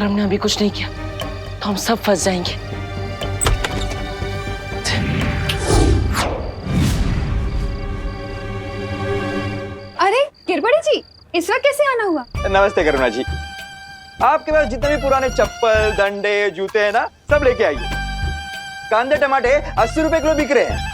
हमने अभी कुछ नहीं किया तो हम सब फंस जाएंगे। अरे गिरबड़ी जी, इस वक्त कैसे आना हुआ? नमस्ते करुणा जी। आपके पास जितने भी पुराने चप्पल, डंडे, जूते हैं ना, सब लेके आइए। कांदे टमाटे 80 रुपए किलो बिक रहे हैं।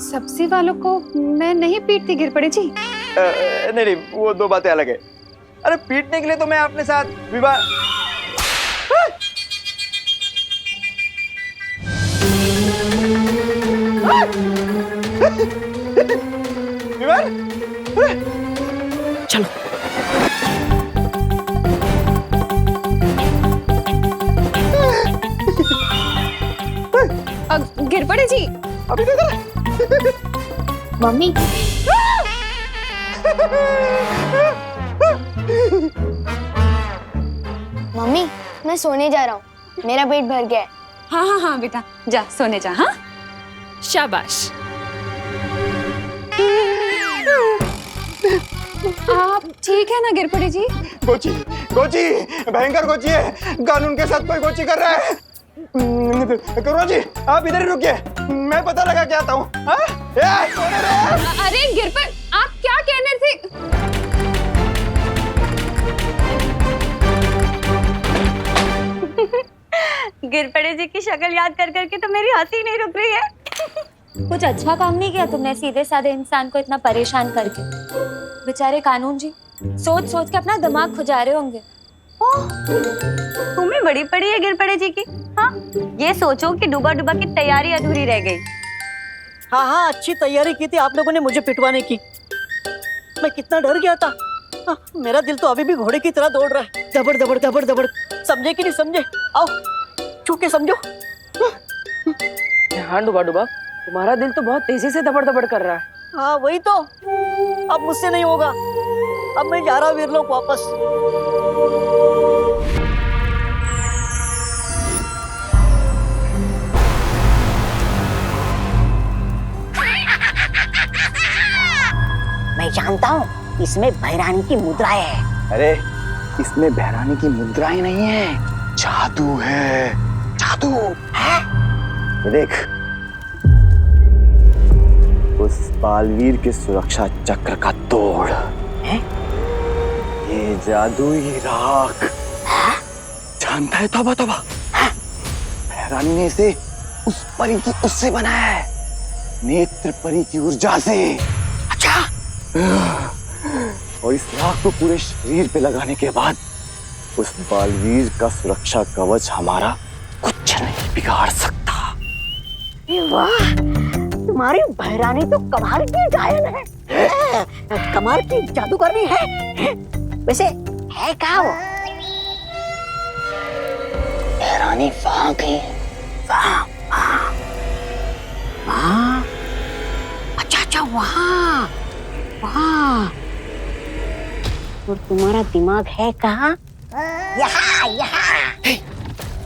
सब्जी वालों को मैं नहीं पीटती गिरबड़ी जी। नहीं, वो दो बातें अलग है। अरे पीटने के लिए तो मैं अपने साथ विवाह। चलो। गिरबड़ी जी, अभी तो मम्मी मम्मी मैं सोने जा रहा हूँ, मेरा पेट भर गया है। हाँ हाँ हाँ बेटा, जा सोने जा। हाँ शाबाश। आप ठीक है ना गिरबड़ी जी? गोची, गोची, भयंकर गोची है। कानून के साथ कोई गोची कर रहा है। करुणा जी, आप इधर ही रुकिए, मैं पता लगा के आता हूँ। अरे गिरबड़, आप क्या कहने थे? गिरपड़े जी की शक्ल याद कर करके तो मेरी हंसी नहीं रुक रही है। कुछ अच्छा काम नहीं किया तुमने सीधे साधे इंसान को इतना परेशान करके। बेचारे कानून जी सोच सोच के अपना दिमाग खुजा रहे होंगे। तुम्हें बड़ी पड़ी है गिरपड़े जी की। हाँ, ये सोचो कि डूबा डूबा की तैयारी अधूरी रह गई। हाँ हाँ, अच्छी तैयारी की थी आप लोगों ने मुझे पिटवाने की। मैं कितना डर गया था। हाँ, मेरा दिल तो अभी भी घोड़े की तरह दौड़ रहा है। दबड़ दबड़ दबड़ दबड़। समझे कि नहीं समझे? आओ छू के समझो। हाँ डूबा डूबा, तुम्हारा दिल तो बहुत तेजी से दबड़ दबड़ कर रहा है। हाँ वही तो, अब मुझसे नहीं होगा। अब मैं जा रहा हूँ वीरलोक वापस। मैं जानता हूँ इसमें भैरानी की मुद्राएं है। अरे इसमें भैरानी की मुद्राएं नहीं है, जादू है। जादू है? ये देख, उस बालवीर के सुरक्षा चक्र का तोड़ है? ये जादुई राख जानता है? तौबा तौबा, भैरानी ने इसे उस परी की उससे बनाया है, नेत्र परी की ऊर्जा से। अच्छा, और इस राख को पूरे शरीर पे लगाने के बाद उस बालवीर का सुरक्षा कवच हमारा कुछ नहीं बिगाड़ सकता। वाह, तुम्हारी भैरानी तो कमाल की गायन है। कमाल की जादूगरनी है। वैसे है क्या वो? भैरानी वहां गई, वहां वहां वहां। अच्छा अच्छा, वहां वहां। और तुम्हारा दिमाग है कहाँ? यहाँ यहाँ।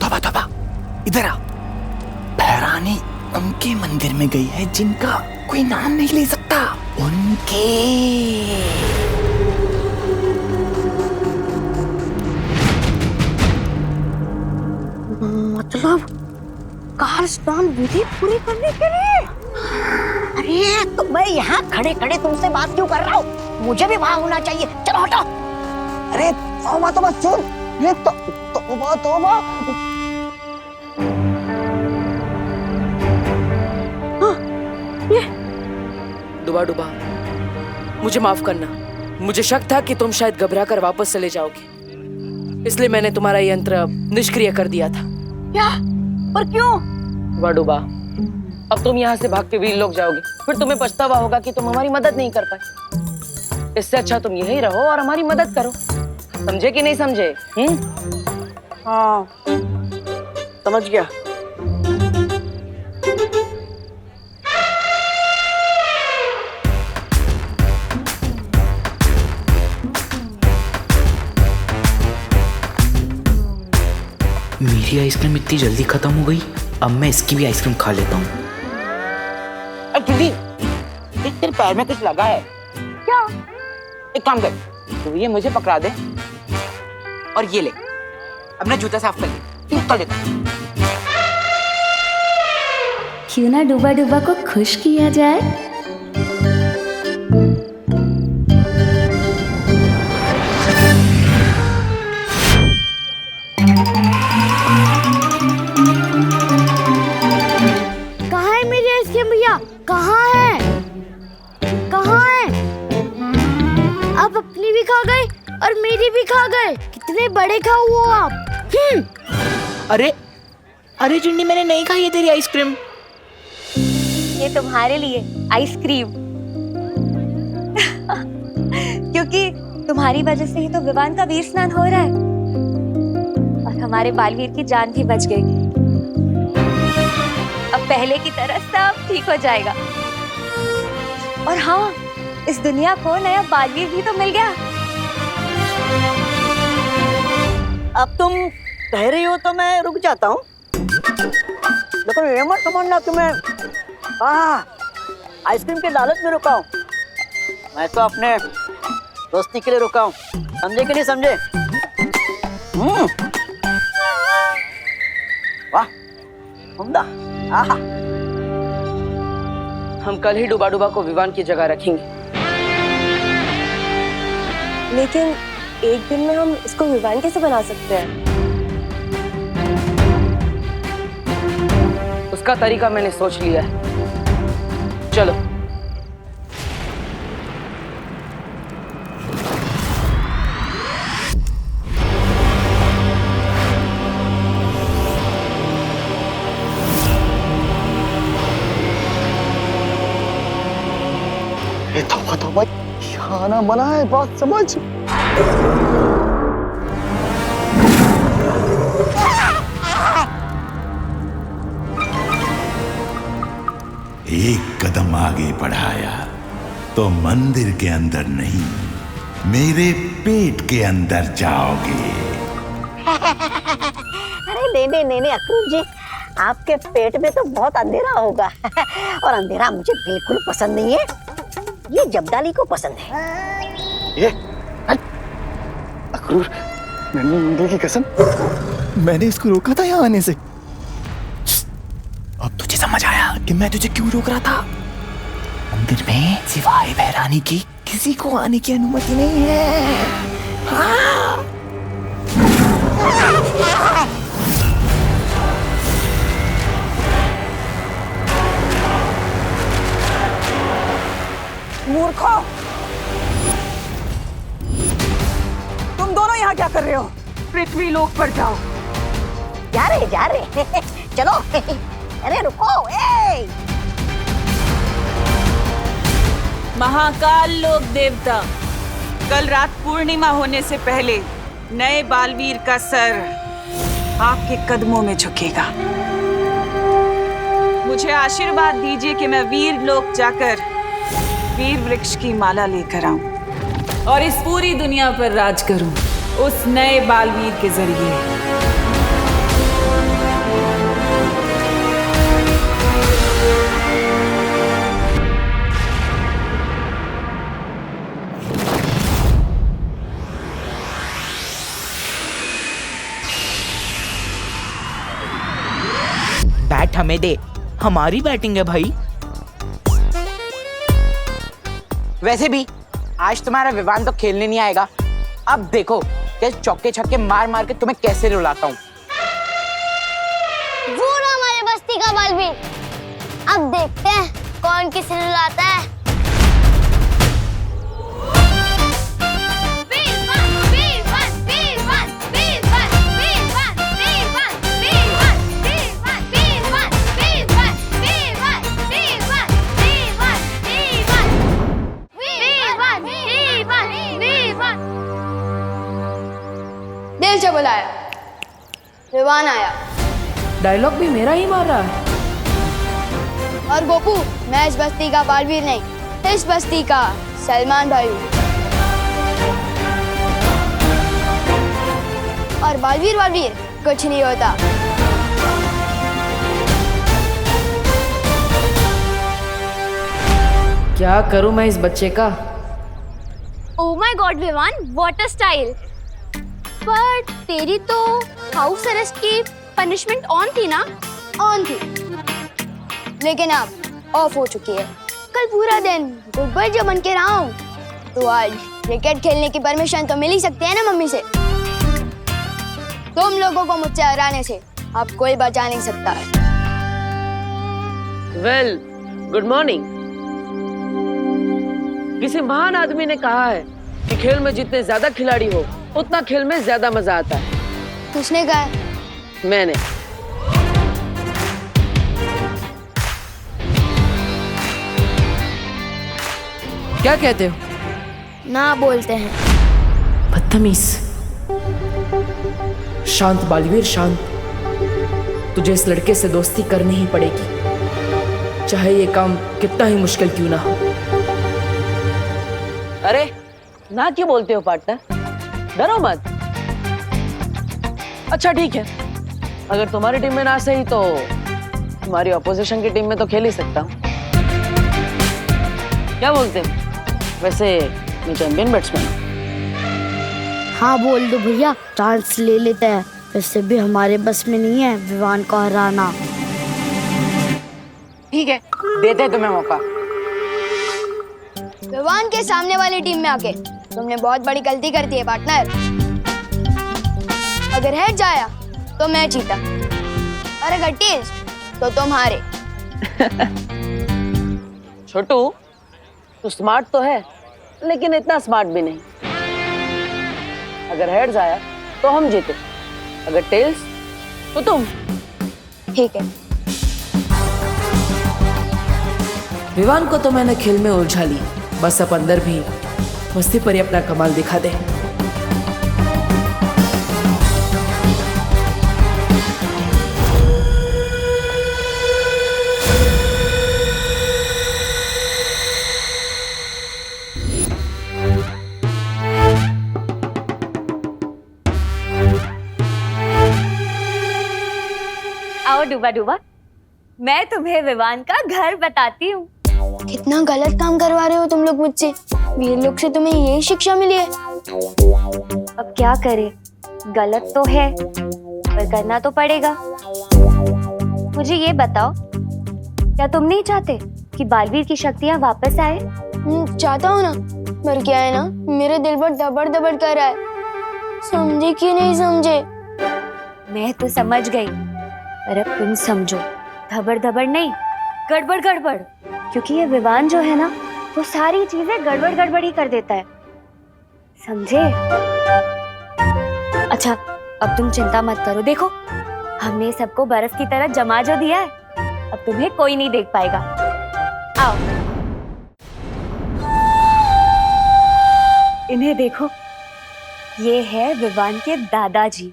तौबा तौबा, इधर आ। भैरानी उनके मंदिर में गई है जिनका कोई नाम नहीं ले सकता। उनके मतलब काल स्नान विधि पूरी करने के लिए? अरे तो मैं यहाँ खड़े खड़े तुमसे बात क्यों कर रहा हूँ? मुझे भी वहां होना चाहिए। चलो हटो। अरे तौबा तौबा, सुन। ये तौबा तौबा। डूबा डूबा, मुझे माफ करना। मुझे शक था कि तुम शायद घबरा कर वापस चले जाओगे, इसलिए मैंने तुम्हारा यंत्र निष्क्रिय कर दिया था। क्या? और क्यों? डूबा डूबा, अब तुम यहाँ से भाग के वीरलोक जाओगे, फिर तुम्हें पछतावा होगा कि तुम हमारी मदद नहीं कर पाए। इससे अच्छा तुम यहीं रहो और हमारी मदद करो। समझे कि नहीं समझे? हाँ समझ गया। मेरी आइसक्रीम इतनी जल्दी खत्म हो गई, अब मैं इसकी भी आइसक्रीम खा लेता हूँ। दीदी, तेरे पैर में कुछ लगा है क्या? एक काम कर, तो ये मुझे पकड़ा दे और ये ले। अपना जूता साफ कर ले, जूता लेकर। क्यों ना डूबा डूबा को खुश किया जाए। कहाँ है मेरी आइसक्रीम भैया? कहाँ है? कहाँ है? आप अपनी भी खा गए और मेरी भी खा गए। कितने बड़े खाओ हो आप। अरे अरे चिंडी, मैंने नहीं खाई है तेरी आइसक्रीम। ये तुम्हारे लिए आइसक्रीम। क्योंकि तुम्हारी वजह से ही तो विवान का वीर स्नान हो रहा है और हमारे बालवीर की जान भी बच गई। अब पहले की तरह सब ठीक हो जाएगा। और हाँ, इस दुनिया को नया बालवीर भी तो मिल गया। अब तुम कह रही हो तो मैं रुक जाता हूँ, लेकिन ये मत समझना कि मैं आइसक्रीम के लालच में रुका हूँ। मैं तो अपने दोस्ती के लिए रुका हूँ, समझे कि नहीं समझे? वाह, उम्दा। आहा, हम कल ही डूबा डूबा को विवान की जगह रखेंगे। लेकिन एक दिन में हम इसको विवान कैसे बना सकते हैं? उसका तरीका मैंने सोच लिया है। चलो। ये तौबा खाना बना है, बात समझ। एक कदम आगे बढ़ाया तो मंदिर के अंदर नहीं, मेरे पेट के अंदर जाओगे। अरे नहीं अक्रूर जी, आपके पेट में तो बहुत अंधेरा होगा और अंधेरा मुझे बिल्कुल पसंद नहीं है। ये जब्दाली को पसंद है। ये अक्रूर, मैंने मंदिर की कसम, मैंने इसको रोका था यहाँ आने से। अब तुझे समझ आया कि मैं तुझे क्यों रोक रहा था। मंदिर में सिवाय बहरानी की किसी को आने की अनुमति नहीं है। हाँ। मूर्खों, तुम दोनों यहाँ क्या कर रहे हो? पृथ्वी लोक पर जाओ। जा रहे चलो। अरे रुको, ए! महाकाल लोक देवता, कल रात पूर्णिमा होने से पहले नए बालवीर का सर आपके कदमों में झुकेगा। मुझे आशीर्वाद दीजिए कि मैं वीर लोक जाकर वीर वृक्ष की माला लेकर आऊं और इस पूरी दुनिया पर राज करूं उस नए बालवीर के जरिए। बैट हमें दे, हमारी बैटिंग है भाई। वैसे भी आज तुम्हारा विवान तो खेलने नहीं आएगा। अब देखो कि चौके छक्के मार मार के तुम्हें कैसे रुलाता हूँ। वो ना हमारे बस्ती का बालवीर। अब देखते हैं कौन किसे रुलाता है। दिल से बुलाया, विवान आया। डायलॉग भी मेरा ही मार रहा है। और गोपू, मैं इस बस्ती का बालवीर नहीं, इस बस्ती का सलमान भाई हूँ। और बालवीर कुछ नहीं होता। क्या करूं मैं इस बच्चे का? Oh my god Vivaan, what a style. But तेरी तो हाउस अरेस्ट की पनिशमेंट ऑन थी ना? ऑन थी, लेकिन अब ऑफ हो चुकी है। कल पूरा दिन गुड बॉय जो बन के रहा हूँ, तो आज क्रिकेट खेलने की परमिशन तो मिल ही सकती है ना मम्मी से। तुम लोगों को मुझसे हराने से अब कोई बचा नहीं सकता है। Well, good morning. किसी महान आदमी ने कहा है कि खेल में जितने ज्यादा खिलाड़ी हो उतना खेल में ज्यादा मजा आता है। किसने कहा? मैंने। क्या कहते हो? ना बोलते हैं। बदतमीज। शांत बालवीर, शांत। तुझे इस लड़के से दोस्ती करनी ही पड़ेगी, चाहे ये काम कितना ही मुश्किल क्यों ना हो। अरे ना क्यों बोलते हो पार्टनर? डरो मत। अच्छा ठीक है, अगर तुम्हारी टीम में ना सही तो तुम्हारी ऑपोजिशन की टीम में तो खेल ही सकता हूँ। क्या बोलते हो? वैसे मैं चैंपियन बैट्समैन हूँ। हाँ बोल दो भैया, चांस ले लेते हैं। वैसे भी हमारे बस में नहीं है विवान को हराना। ठीक है, देते हैं तुम्हें मौका। विवान के सामने वाली टीम में आके तुमने बहुत बड़ी गलती कर दी है पार्टनर। अगर हेड जाया तो मैं जीता, और अगर टेल्स तो तुम हारे। छोटू, तू स्मार्ट तो है लेकिन इतना स्मार्ट भी नहीं। अगर हेड्स आया तो हम जीते, अगर टेल्स तो तुम। ठीक है। विवान को तो मैंने खेल में उलझा ली, बस अब अंदर भी मस्ती पर ही अपना कमाल दिखा दे। आओ डूबा डूबा, मैं तुम्हें विवान का घर बताती हूँ। कितना गलत काम करवा रहे हो तुम लोग मुझसे। वीर लोग से तुम्हें यही शिक्षा मिली है। अब क्या करे, गलत तो है पर करना तो पड़ेगा। मुझे ये बताओ, क्या तुम नहीं चाहते कि बालवीर की शक्तियाँ वापस आए? चाहता हूँ ना, पर क्या है ना, मेरे दिल पर दबड़ दबड़ कर रहा है। समझे कि नहीं समझे? मैं तो समझ गई, पर अब तुम समझो। धबड़ धबड़ नहीं, गड़बड़ गड़बड़। क्योंकि ये विवान जो है ना, वो सारी चीजें गड़बड़ गड़बड़ ही कर देता है, समझे? अच्छा, अब तुम चिंता मत करो। देखो, हमने सबको बर्फ की तरह जमा जो दिया है, अब तुम्हें कोई नहीं देख पाएगा। आओ, इन्हें देखो, ये है विवान के दादाजी।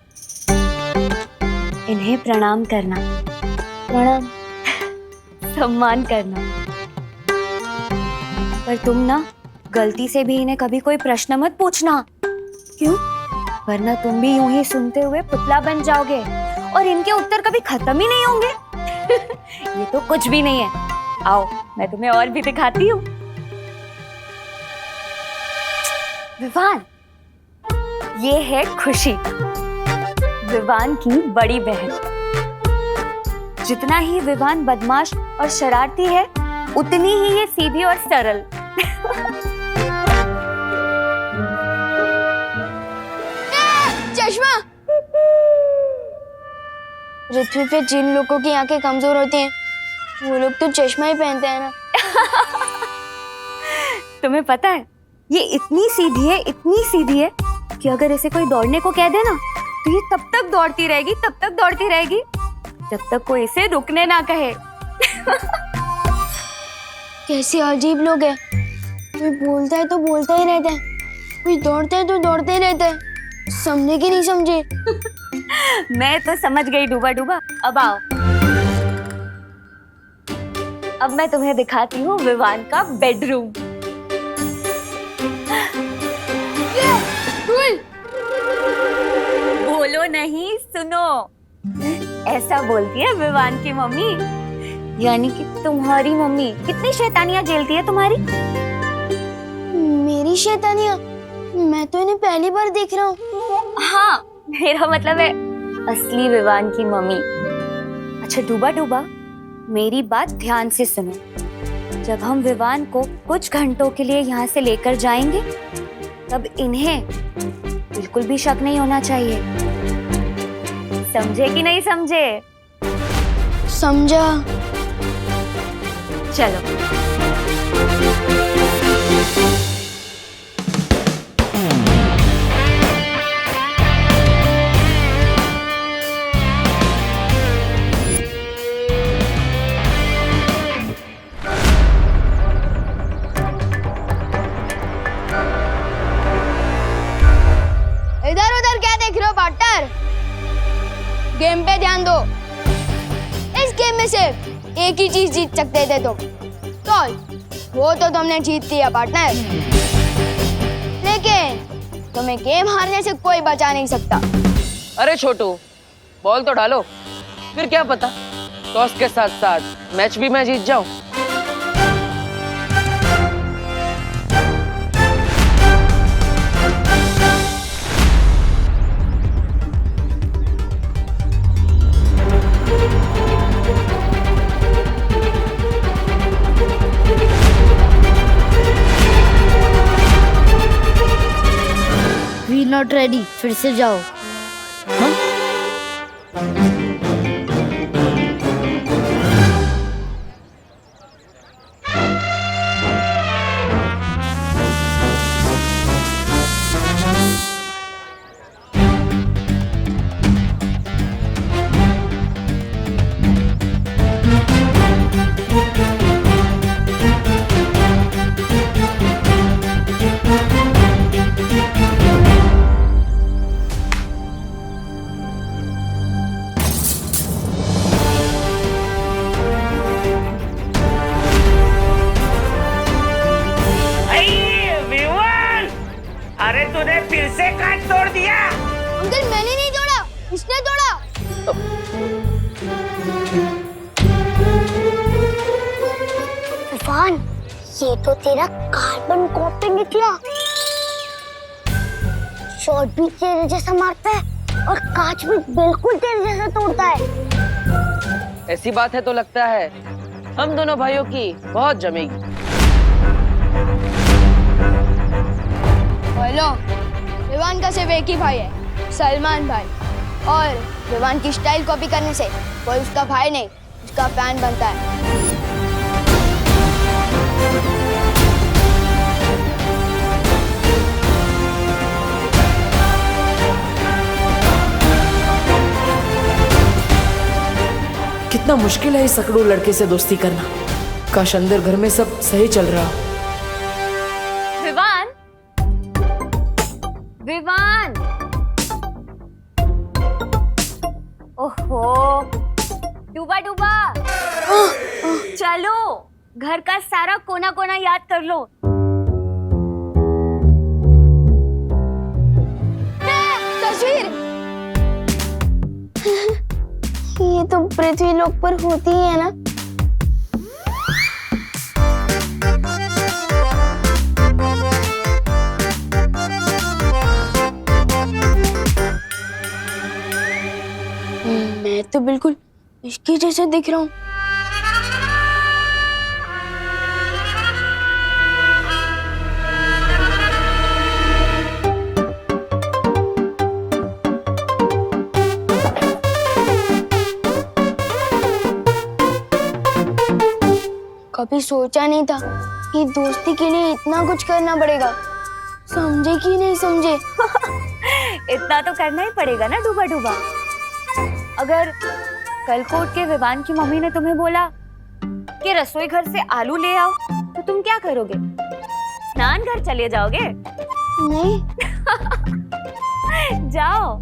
इन्हें प्रणाम करना। प्रणाम। सम्मान करना। पर तुम ना गलती से भी इन्हें कभी कोई प्रश्न मत पूछना। क्यों? वरना तुम भी यूं ही सुनते हुए पुतला बन जाओगे और इनके उत्तर कभी खत्म ही नहीं होंगे। ये तो कुछ भी नहीं है। आओ, मैं तुम्हें और भी दिखाती हूँ। विवान, ये है खुशी, विवान की बड़ी बहन। जितना ही विवान बदमाश और शरारती है, उतनी ही ये सीधी और सरल। चश्मा। पृथ्वी पे जिन लोगों की आंखें कमजोर होती हैं, वो लोग तो चश्मा ही पहनते हैं ना। तुम्हें पता है, ये इतनी सीधी है कि अगर इसे कोई दौड़ने को कह दे ना, तो ये तब तक दौड़ती रहेगी जब तक कोई इसे रुकने ना कहे। कैसे अजीब लोग हैं। कोई बोलता है तो बोलता ही रहता है, कोई दौड़ता है तो दौड़ते ही रहता है। समझे कि नहीं समझे? मैं तो समझ गई डूबा डूबा। अब आओ, अब मैं तुम्हें दिखाती हूँ विवान का बेडरूम। बोलो नहीं, सुनो। ऐसा बोलती है विवान की मम्मी। यानी कि तुम्हारी मम्मी कितनी शैतानियां झेलती है तुम्हारी। मेरी शैतानियां? मैं तो इन्हें पहली बार देख रहा हूँ। हाँ, मेरा मतलब है असली विवान की मम्मी। अच्छा डूबा डूबा, मेरी बात ध्यान से सुनो। जब हम विवान को कुछ घंटों के लिए यहाँ से लेकर जाएंगे, तब इन्हें बिल्कुल भी शक नहीं होना चाहिए। समझे कि नहीं समझे? समझा। चलो। इधर उधर क्या देख रहे हो पार्टनर? गेम पे ध्यान दो। इस गेम में सिर्फ एक ही चीज जीत सकते थे तुम। चल, वो तो तुमने जीत लिया पार्टनर, लेकिन तुम्हें गेम हारने से कोई बचा नहीं सकता। अरे छोटू, बॉल तो डालो, फिर क्या पता टॉस के साथ साथ मैच भी मैं जीत जाऊं। वी नॉट रेडी, फिर से जाओ। अरे तूने फिर से कांच तोड़ दिया। अंकल मैंने नहीं तोड़ा, इसने तोड़ा। तूफान, ये तो तेरा कार्बन कॉपी निकला। शॉट भी तेरे जैसा मारता है और कांच भी बिल्कुल तेरे जैसा तोड़ता है। ऐसी बात है तो लगता है हम दोनों भाइयों की बहुत जमेगी। हेलो, विवान का सिर्फ एक ही भाई है, सलमान भाई, और विवान की स्टाइल कॉपी करने से कोई उसका भाई नहीं, उसका फैन बनता है। कितना मुश्किल है इस सकड़ू लड़के से दोस्ती करना। काश अंदर घर में सब सही चल रहा। विवान, विवान, ओहो, डूबा डूबा, चलो घर का सारा कोना कोना याद कर लो। तस्वीर ये तो पृथ्वी लोक पर होती ही है ना। मैं तो बिल्कुल इसके जैसे दिख रहा हूँ। कभी सोचा नहीं था कि दोस्ती के लिए इतना कुछ करना पड़ेगा। समझे कि नहीं समझे? इतना तो करना ही पड़ेगा ना डूबा डूबा। अगर कल को उठ के विवान की मम्मी ने तुम्हें बोला कि रसोई घर से आलू ले आओ, तो तुम क्या करोगे? स्नान घर चले जाओगे? नहीं। जाओ।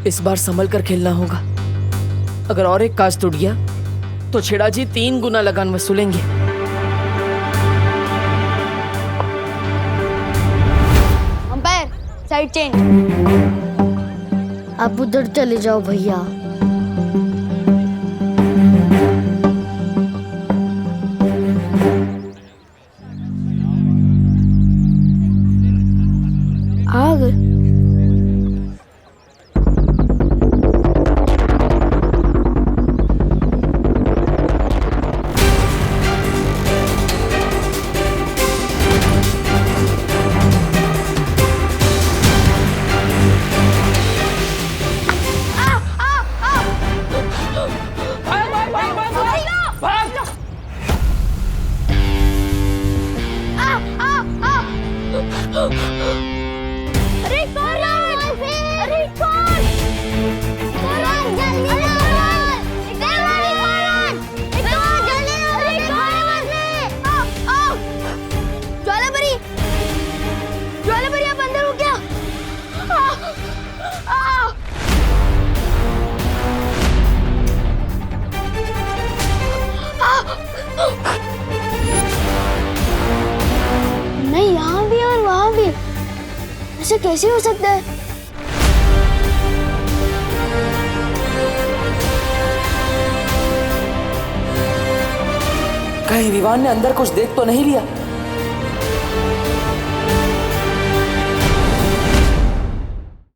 इस बार संभल कर खेलना होगा। अगर और एक कांच टूट गया तो छेड़ा जी 3 गुना लगान वसूलेंगे। Umpire, side change. आप उधर चले जाओ भैया। आ गए। अरे कौन? अरे कौन? जल्दी ज्वालापरी, ज्वालापरी आप अंदर हो क्या? नहीं, यहाँ भी और वहाँ भी, ऐसे कैसे हो सकता है? कहीं विवान ने अंदर कुछ देख तो नहीं लिया?